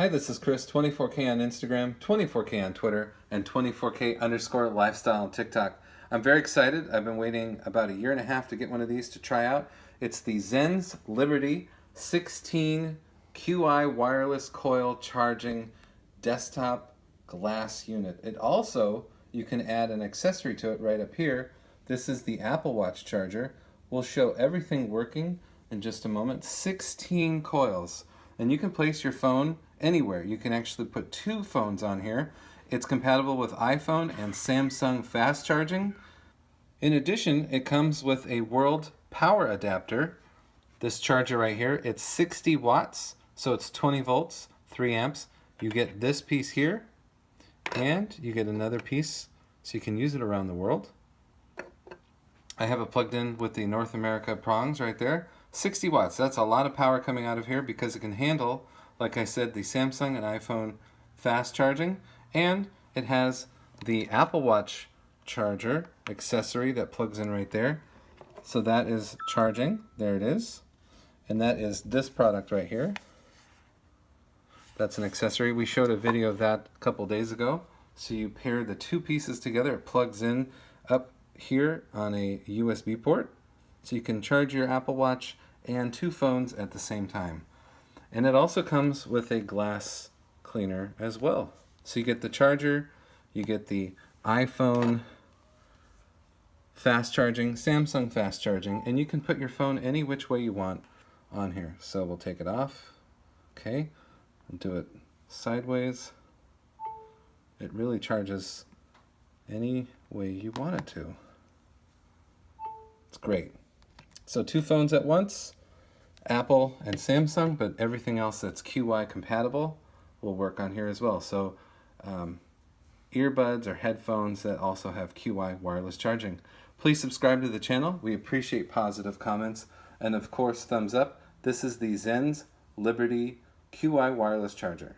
Hi, this is Chris, 24K on Instagram, 24K on Twitter, and 24K_lifestyle on TikTok. I'm very excited. I've been waiting about a year and a half to get one of these to try out. It's the Zens Liberty 16 QI wireless coil charging desktop glass unit. It also, you can add an accessory to it right up here. This is the Apple Watch charger. We'll show everything working in just a moment. 16 coils. And you can place your phone anywhere. You can actually put two phones on here. It's compatible with iPhone and Samsung fast charging. In addition, it comes with a world power adapter. This charger right here, it's 60 watts, so it's 20 volts, 3 amps. You get this piece here, and you get another piece so you can use it around the world. I have it plugged in with the North America prongs right there. 60 watts, that's a lot of power coming out of here because it can handle, like I said, the Samsung and iPhone fast charging, and it has the Apple Watch charger accessory that plugs in right there. So that is charging, there it is, and that is this product right here. That's an accessory. We showed a video of that a couple days ago. So you pair the two pieces together, it plugs in up here on a USB port. So you can charge your Apple Watch and two phones at the same time. And it also comes with a glass cleaner as well. So you get the charger, you get the iPhone fast charging, Samsung fast charging, and you can put your phone any which way you want on here. So we'll take it off. Okay, and do it sideways. It really charges any way you want it to. It's great. So two phones at once, Apple and Samsung, but everything else that's QI compatible will work on here as well. So earbuds or headphones that also have QI wireless charging. Please subscribe to the channel. We appreciate positive comments. And of course, thumbs up. This is the Zens Liberty QI wireless charger.